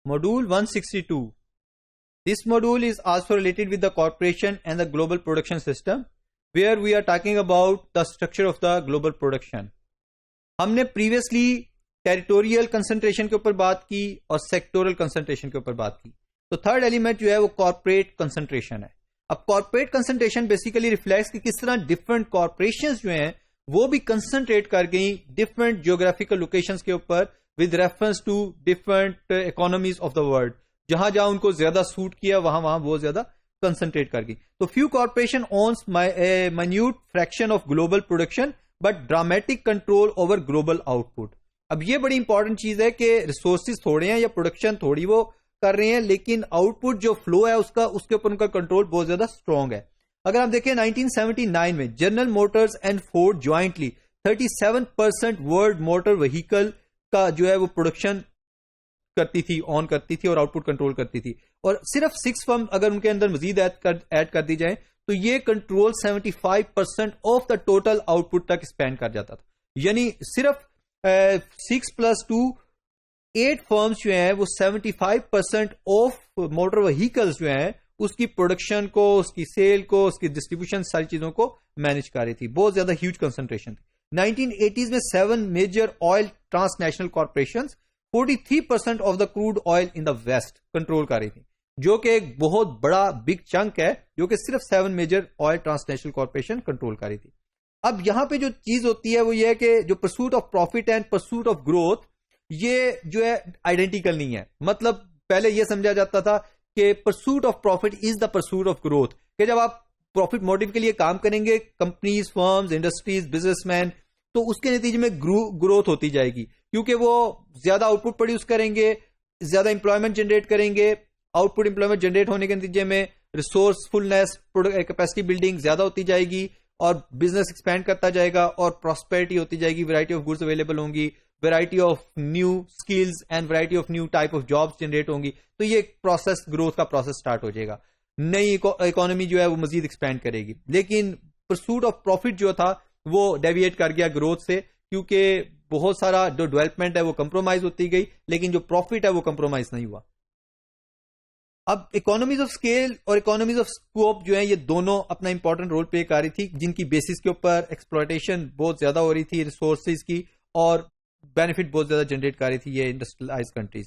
Module 162. This module is also related with the corporation and the global production system, where we are talking about the structure of the global production. ہم نے previously territorial concentration کے اوپر بات کی اور sectoral concentration کے اوپر بات کی. تو تھرڈ ایلیمنٹ جو ہے وہ کارپوریٹ کنسنٹریشن ہے. اب کارپوریٹ کنسنٹریشن بیسیکلی ریفلیکٹس کہ کس طرح ڈفرنٹ کارپوریشنز جو ہیں وہ بھی کنسنٹریٹ کر گئیں ڈفرنٹ جیوگرافیکل لوکیشنز کے اوپر with reference to different economies of the world. جہاں جہاں ان کو زیادہ سوٹ کیا وہاں وہ زیادہ کنسنٹریٹ کر گئی. تو few corporation owns minute fraction of global production but dramatic control over global output. اب یہ بڑی امپورٹنٹ چیز ہے کہ ریسورسز تھوڑے ہیں یا پروڈکشن تھوڑی وہ کر رہے ہیں، لیکن آؤٹ پٹ جو فلو ہے اس کے اوپر ان کا کنٹرول بہت زیادہ اسٹرانگ ہے. اگر آپ دیکھیں 1979 میں General Motors and Ford jointly 37% world motor vehicle کا جو ہے وہ پروڈکشن کرتی تھی، آن کرتی تھی اور آؤٹ پٹ کنٹرول کرتی تھی. اور صرف 6 فرم اگر ان کے اندر مزید ایڈ کر دی جائیں تو یہ control 75% of the total out put تک اسپینڈ کر جاتا تھا. یعنی صرف 6+2 8 فرمز جو ہیں وہ 75% آف موٹر وہیکلز جو ہیں اس کی پروڈکشن کو، اس کی سیل کو، اس کی ڈسٹریبیوشن، ساری چیزوں کو مینج کر رہی تھی. بہت زیادہ ہیوج کنسنٹریشن تھی. 1980s میں 7 major oil transnational corporations 43% of the crude oil in the west control کر رہی تھی، جو کہ ایک بہت بڑا بگ چنک ہے جو کہ صرف 7 major oil transnational corporation control کر رہی تھی. اب یہاں پہ جو چیز ہوتی ہے وہ یہ ہے کہ جو pursuit of profit and pursuit of growth یہ جو ہے آئیڈینٹیکل نہیں ہے. مطلب پہلے یہ سمجھا جاتا تھا کہ pursuit of profit is the pursuit of growth, کہ جب آپ پروفٹ موٹیو کے لیے کام کریں گے companies, firms, industries, businessmen, تو اس کے نتیجے میں گروتھ ہوتی جائے گی، کیونکہ وہ زیادہ آؤٹ پٹ پروڈیوس کریں گے، زیادہ امپلائمنٹ جنریٹ کریں گے. آؤٹ پٹ امپلائمنٹ جنریٹ ہونے کے نتیجے میں ریسورس فلنس، کیپیسٹی بلڈنگ زیادہ ہوتی جائے گی اور بزنس ایکسپینڈ کرتا جائے گا اور پراسپیرٹی ہوتی جائے گی. ویرائٹی آف گڈس اویلیبل ہوں گی، variety of new skills and variety of new type of jobs generate ہوں گی. تو یہ پروسیس، گروتھ کا پروسیس سٹارٹ ہو جائے گا. نئی اکانومی جو ہے وہ مزید ایکسپینڈ کرے گی. لیکن پرسوٹ آف پروفٹ جو تھا وہ ڈیویٹ کر گیا گروتھ سے، کیونکہ بہت سارا جو ڈیولپمنٹ ہے وہ کمپرومائز ہوتی گئی، لیکن جو پروفٹ ہے وہ کمپرومائز نہیں ہوا. اب اکانومیز آف اسکیل اور اکانومیز آف اسکوپ جو ہیں یہ دونوں اپنا امپورٹنٹ رول پلے کر رہی تھی، جن کی بیسس کے اوپر ایکسپلوٹیشن بہت زیادہ ہو رہی تھی ریسورسز کی اور بینیفٹ بہت زیادہ جنریٹ کر رہی تھی یہ انڈسٹریلائز کنٹریز.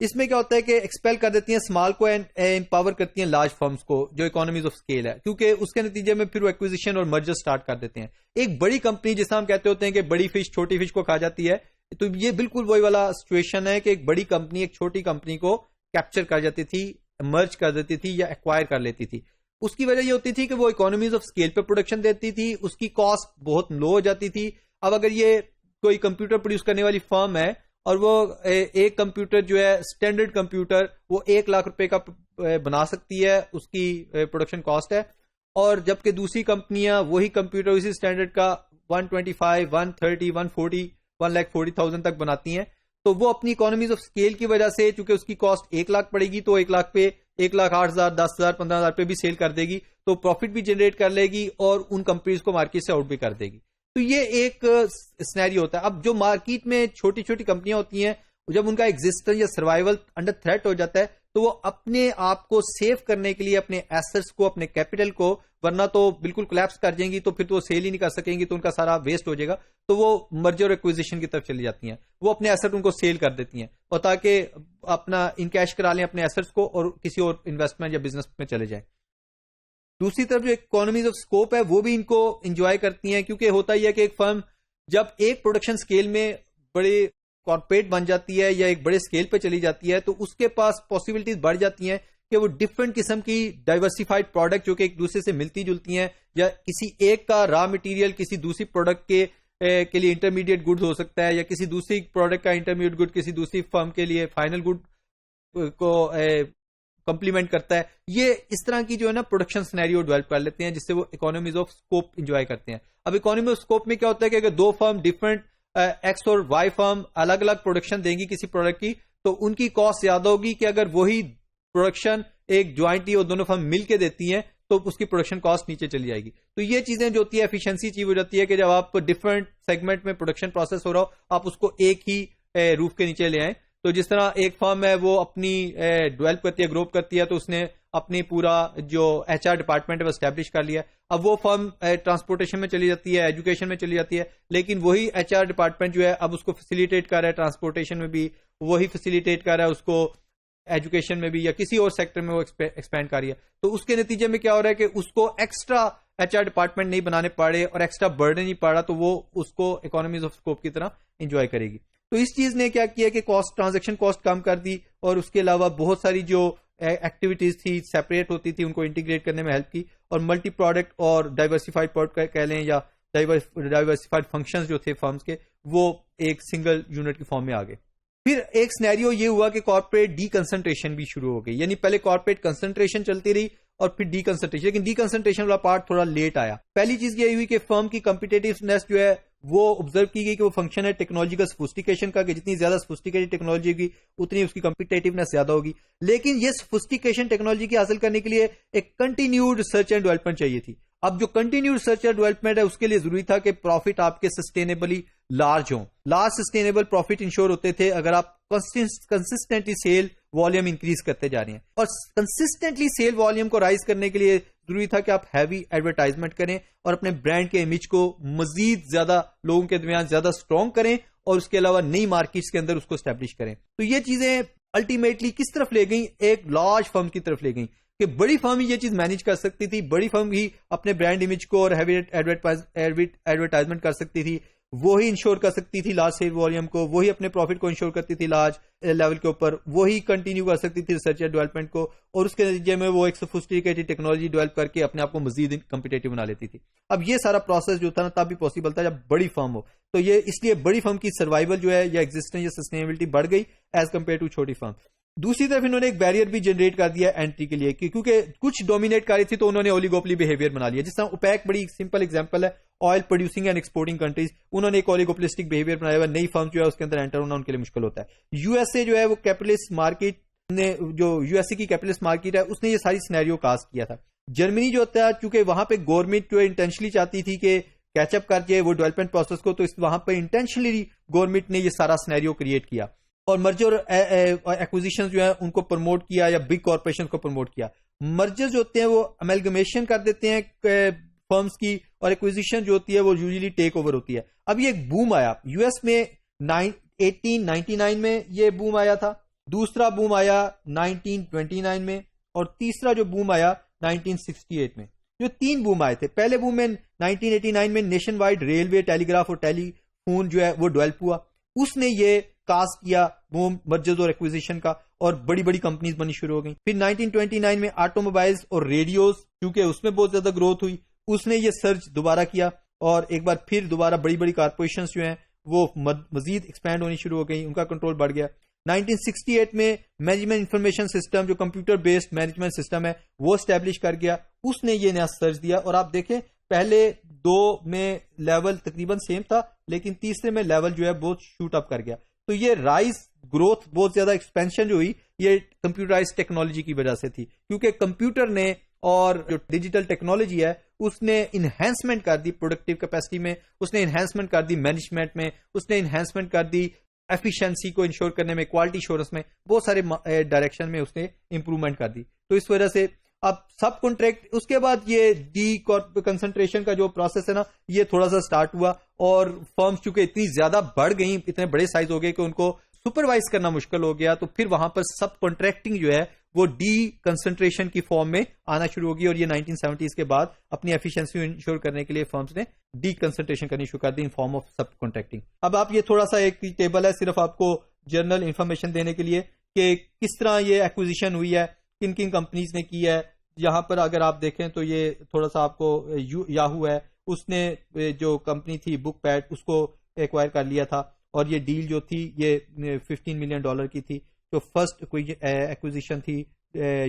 اس میں کیا ہوتا ہے کہ ایکسپیل کر دیتی ہیں اسمال کو اینڈ امپاور کرتی ہیں لارج فرمز کو جو اکانومیز آف اسکیل ہے، کیونکہ اس کے نتیجے میں پھر وہ ایکوزیشن اور مرجر سٹارٹ کر دیتے ہیں. ایک بڑی کمپنی جس طرح ہم کہتے ہوتے ہیں کہ بڑی فش چھوٹی فش کو کھا جاتی ہے، تو یہ بالکل وہی والا سچویشن ہے کہ ایک بڑی کمپنی ایک چھوٹی کمپنی کو کیپچر کر جاتی تھی، مرج کر دیتی تھی یا ایکوائر کر لیتی تھی. اس کی وجہ یہ ہوتی تھی کہ وہ اکانومیز آف اسکیل پہ پروڈکشن دیتی تھی، اس کی کاسٹ بہت لو ہو جاتی تھی. اب اگر یہ کوئی کمپیوٹر پروڈیوس کرنے والی فرم ہے اور وہ ایک کمپیوٹر جو ہے اسٹینڈرڈ کمپیوٹر وہ 1 لاکھ روپے کا بنا سکتی ہے، اس کی پروڈکشن کاسٹ ہے، اور جبکہ دوسری کمپنیاں وہی کمپیوٹر اسی اسٹینڈرڈ کا 125، 130، 140، 1,40,000 تک بناتی ہیں. تو وہ اپنی اکانومیز آف اسکیل کی وجہ سے چونکہ اس کی کاسٹ 1 لاکھ پڑے گی تو 1 لاکھ پہ 1,08,000، 10,000، 15,000 پہ بھی سیل کر دے گی، تو پروفٹ بھی جنریٹ کر لے گی اور ان کمپنیز کو مارکیٹ سے آؤٹ بھی کر دے گی. تو یہ ایک سینیریو ہوتا ہے. اب جو مارکیٹ میں چھوٹی چھوٹی کمپنیاں ہوتی ہیں جب ان کا ایگزسٹنس یا سروائیول انڈر تھریٹ ہو جاتا ہے تو وہ اپنے آپ کو سیو کرنے کے لیے اپنے ایسٹس کو، اپنے کیپٹل کو، ورنہ تو بالکل کولیپس کر جائیں گی تو پھر تو وہ سیل ہی نہیں کر سکیں گی، تو ان کا سارا ویسٹ ہو جائے گا. تو وہ مرجر اور ایکوزیشن کی طرف چلی جاتی ہیں، وہ اپنے ایسٹ ان کو سیل کر دیتی ہیں اور تاکہ اپنا ان کیش کرا لیں اپنے ایسٹس کو اور کسی اور انویسٹمنٹ یا بزنس میں چلے جائیں. دوسری طرف جو اکانومیز آف اسکوپ ہے وہ بھی ان کو انجوائے کرتی ہیں، کیونکہ ہوتا ہی ہے کہ ایک فرم جب ایک پروڈکشن اسکیل میں بڑے کارپوریٹ بن جاتی ہے یا ایک بڑے اسکیل پہ چلی جاتی ہے تو اس کے پاس پاسبلٹیز بڑھ جاتی ہیں کہ وہ ڈفرنٹ قسم کی ڈائیورسیفائڈ پروڈکٹ جو کہ ایک دوسرے سے ملتی جلتی ہیں، یا کسی ایک کا را مٹیریل کسی دوسری پروڈکٹ کے لیے انٹرمیڈیٹ گڈ ہو سکتا ہے، یا کسی دوسری پروڈکٹ کا انٹرمیڈیٹ گڈ کسی دوسری فرم کے لیے فائنل گڈ کو کمپلیمنٹ کرتا ہے. یہ اس طرح کی جو ہے نا پروڈکشن سینیریو ڈیولپ کر لیتے ہیں جس سے وہ اکانومیز آف اسکوپ انجوائے کرتے ہیں. اب اکانومی آف اسکوپ میں کیا ہوتا ہے کہ اگر 2 فرم ڈفرنٹ ایکس اور وائی فرم الگ الگ پروڈکشن دیں گی کسی پروڈکٹ کی تو ان کی کاسٹ زیادہ ہوگی کہ اگر وہی پروڈکشن ایک جوائنٹلی اور دونوں فرم مل کے دیتی ہیں تو اس کی پروڈکشن کاسٹ نیچے چلی جائے گی. تو یہ چیزیں جو ہوتی ہے ایفیشنسی چیز ہو جاتی ہے کہ جب آپ ڈفرنٹ سیگمنٹ میں پروڈکشن پروسیس ہو رہا ہو آپ اس کو ایک ہی روف کے نیچے لے آئیں. تو جس طرح ایک فرم ہے وہ اپنی ڈیولپ کرتی ہے، گرو کرتی ہے، تو اس نے اپنی پورا جو ایچ آر ڈپارٹمنٹ ہے وہ اسٹیبلش کر لیا. اب وہ فرم ٹرانسپورٹیشن میں چلی جاتی ہے، ایجوکیشن میں چلی جاتی ہے، لیکن وہی ایچ آر ڈپارٹمنٹ جو ہے اب اس کو فیسیلیٹیٹ کر رہا ہے ٹرانسپورٹیشن میں بھی، وہی فیسیلیٹیٹ کر رہا ہے اس کو ایجوکیشن میں بھی، یا کسی اور سیکٹر میں وہ ایکسپینڈ کر رہی ہے. تو اس کے نتیجے میں کیا ہو رہا ہے کہ اس کو ایکسٹرا ایچ آر ڈپارٹمنٹ نہیں بنانے پڑے اور ایکسٹرا برڈن نہیں پڑا، تو وہ اس کو اکانومیز آف اسکوپ کی طرح انجوائے کرے گی. تو اس چیز نے کیا کیا کہ کاسٹ، ٹرانزیکشن کاسٹ کم کر دی، اور اس کے علاوہ بہت ساری جو ایکٹیویٹیز تھی سیپریٹ ہوتی تھی ان کو انٹیگریٹ کرنے میں ہیلپ کی، اور ملٹی پروڈکٹ اور ڈائیورسفائڈ پروڈکٹ کہہ لیں یا ڈائیورسفائڈ فنکشنز جو تھے فرمز کے، وہ ایک سنگل یونٹ کی فارم میں آ گئے. پھر ایک سینیریو یہ ہوا کہ کارپوریٹ ڈی کنسنٹریشن بھی شروع ہو گئی، یعنی پہلے کارپوریٹ کنسنٹریشن چلتی رہی اور پھر ڈی کنسنٹریشن، لیکن ڈی کنسنٹریشن والا پارٹ تھوڑا لیٹ آیا. پہلی چیز یہ ہوئی کہ فرم کی کمپیٹیٹیونیس جو ہے وہ آبزرو کی گئی کہ وہ فنکشن ہے ٹیکنالوجی کا سفسٹیکیشن کا، کہ جتنی زیادہ سفسٹیکیٹڈ ٹیکنالوجی ہوگی اتنی اس کی کمپیٹیٹیونیس زیادہ ہوگی. لیکن یہ سفسٹیکیشن ٹیکنالوجی کی حاصل کرنے کے لیے ایک کنٹینیوڈ ریسرچ اینڈ ڈیولپمنٹ چاہیے تھی. اب جو کنٹینیوڈ ریسرچ اینڈ ڈیولپمنٹ ہے اس کے لیے ضروری تھا کہ پروفٹ آپ کے سسٹینیبلی لارج ہوں. لارج سسٹینیبل پروفٹ انشور ہوتے تھے اگر آپ کنسسٹنٹلی سیل والیوم انکریز کرتے جا رہے ہیں. اور کنسسٹنٹلی سیل والیوم کو رائز کرنے کے لیے ضروری تھا کہ آپ ہیوی ایڈورٹائزمنٹ کریں اور اپنے برانڈ کے امیج کو مزید زیادہ لوگوں کے درمیان زیادہ اسٹرانگ کریں، اور اس کے علاوہ نئی مارکیٹس کے اندر اس کو اسٹیبلش کریں. تو یہ چیزیں الٹیمیٹلی کس طرف لے گئیں؟ ایک لارج فرم کی طرف لے گئیں کہ بڑی فرم ہی یہ چیز مینج کر سکتی تھی، بڑی فرم ہی اپنے برانڈ امیج کو اور ہیوی ایڈورٹائزمنٹ کر سکتی تھی، وہی انشور کر سکتی تھی لارج سیل والیوم کو، وہی اپنے پروفٹ کو انشور کرتی تھی لارج لیول کے اوپر، وہی کنٹینیو کر سکتی تھی ریسرچ اینڈ ڈیولپمنٹ کو، اور اس کے نتیجے میں وہ ایک سوفسٹیکیٹڈ ٹیکنالوجی ڈیولپ کر کے اپنے آپ کو مزید کمپیٹیٹو بنا لیتی تھی. اب یہ سارا پروسیس جو تھا نا تب بھی پاسبل تھا جب بڑی فرم ہو. تو یہ اس لیے بڑی فرم کی سروائیول جو ہے یا ایگزسٹنس یا سسٹینیبلٹی بڑھ گئی ایز کمپیئر ٹو چھوٹی فرم. دوسری طرف انہوں نے ایک بیریئر بھی جنریٹ کر دیا انٹری کے لیے، کیونکہ کچھ ڈومینیٹ کر رہی تھی تو انہوں نے اولیگوپلی بہیویئر بنا لیا. جس طرح اوپیک بڑی سمپل ایگزامپل ہے، oil producing and exporting countries, انہوں نے ایک اولیگوپلسٹک بہیویئر بنایا ہوا، نئی فرم جو ہے اس کے اندر انٹر ہونا ان کے لیے مشکل ہوتا ہے. یو ایس اے جو ہے وہ کیپٹلسٹ مارکیٹ نے، جو یو ایس اے کی کیپٹلسٹ مارکیٹ ہے، اس نے یہ ساری سینیریو کاسٹ کیا تھا. جرمنی جو ہوتا ہے چونکہ وہاں پہ گورنمنٹ جو انٹینشنلی چاہتی تھی کہ کیچ اپ کر جائے وہ ڈیولپمنٹ پروسیس کو، تو وہاں پہ انٹینشنلی گورنمنٹ نے یہ سارا سینیریو کریٹ کیا اور مرجر ایکوزیشن جو ہیں ان کو پروموٹ کیا یا بگ کارپوریشن کو پروموٹ کیا. مرجر جو ہوتے ہیں وہ امیلگمیشن کر دیتے ہیں فرمز کی، اور ایکوزیشن جو ہوتی ہے وہ یوزلی ٹیک اوور ہوتی ہے. اب یہ ایک بوم آیا یو ایس میں 1899 میں، یہ بوم آیا تھا. دوسرا بوم آیا 1929 میں، اور تیسرا جو بوم آیا 1968 میں. جو تین بوم آئے تھے، پہلے بوم میں 1989 میں نیشن وائڈ ریلوے، ٹیلی گراف اور ٹیلی فون جو ہے وہ ڈیولپ ہوا. اس نے یہ کاسٹ کیا بوم مرجرز اور ایکوزیشن کا، اور بڑی بڑی کمپنیز بنی شروع ہو گئیں. پھر 1929 میں آٹو موبائلز اور ریڈیوز، کیونکہ اس میں بہت زیادہ گروتھ ہوئی، اس نے یہ سرچ دوبارہ کیا، اور ایک بار پھر دوبارہ بڑی بڑی کارپوریشنز جو ہیں وہ مزید ایکسپینڈ ہونی شروع ہو گئی، ان کا کنٹرول بڑھ گیا. 1968 میں مینجمنٹ انفارمیشن سسٹم جو کمپیوٹر بیسڈ مینجمنٹ سسٹم ہے وہ اسٹیبلش کر گیا، اس نے یہ نیا سرچ دیا. اور آپ دیکھیں پہلے دو میں لیول تقریباً سیم تھا، لیکن تیسرے میں لیول جو ہے بہت شوٹ اپ کر گیا. تو یہ رائز گروتھ بہت زیادہ ایکسپینشن جو ہوئی یہ کمپیوٹرائز ٹیکنالوجی کی وجہ سے تھی، کیونکہ کمپیوٹر نے اور جو ڈیجیٹل ٹیکنالوجی ہے اس نے انہینسمنٹ کر دی پروڈکٹیو کیپیسٹی میں، اس نے انہینسمنٹ کر دی مینجمنٹ میں، اس نے انہینسمنٹ کر دی ایفیشنسی کو انشور کرنے میں، کوالٹی ایشورنس میں، بہت سارے ڈائریکشن میں اس نے امپروومنٹ کر دی. تو اس وجہ سے اب سب کانٹریکٹ، اس کے بعد یہ ڈی کنسنٹریشن کا جو پروسیس ہے نا یہ تھوڑا سا سٹارٹ ہوا، اور فرمز چونکہ اتنی زیادہ بڑھ گئیں، اتنے بڑے سائز ہو گئے کہ ان کو سپروائز کرنا مشکل ہو گیا. تو پھر وہاں پر سب کانٹریکٹنگ جو ہے وہ ڈی کنسنٹریشن کی فارم میں آنا شروع ہوگی، اور یہ 1970s کے بعد اپنی ایفیشنسی انشور کرنے کے لیے فرمز نے ڈی کنسنٹریشن کرنی شروع کر دی in form of subcontracting. اب آپ یہ تھوڑا سا ایک ٹیبل ہے صرف آپ کو جنرل انفارمیشن دینے کے لیے کہ کس طرح یہ ایکوزیشن ہوئی ہے، کن کن کمپنیز نے کی ہے. یہاں پر اگر آپ دیکھیں تو یہ تھوڑا سا آپ کو یاہو ہے، اس نے جو کمپنی تھی بک پیڈ اس کو ایکوائر کر لیا تھا، اور یہ ڈیل جو تھی یہ $15 ملین کی تھی، جو فرسٹ کوئی ایکوزیشن تھی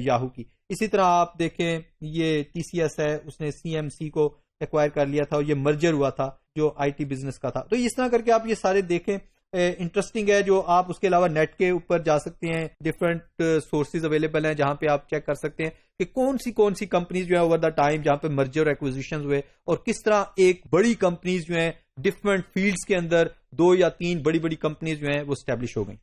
یاہو کی. اسی طرح آپ دیکھیں یہ ٹی سی ایس ہے، اس نے سی ایم سی کو ایکوائر کر لیا تھا، اور یہ مرجر ہوا تھا جو آئی ٹی بزنس کا تھا. تو اس طرح کر کے آپ یہ سارے دیکھیں، انٹرسٹنگ ہے. جو آپ اس کے علاوہ نیٹ کے اوپر جا سکتے ہیں، ڈفرینٹ سورسز اویلیبل ہیں جہاں پہ آپ چیک کر سکتے ہیں کہ کون سی کمپنیز جو ہیں اوور دا ٹائم جہاں پہ مرجر اور ایکوزیشنز ہوئے، اور کس طرح ایک بڑی کمپنیز جو ہیں ڈفرینٹ فیلڈز کے اندر 2 یا 3 بڑی کمپنیز جو ہیں وہ اسٹیبلش ہو گئیں.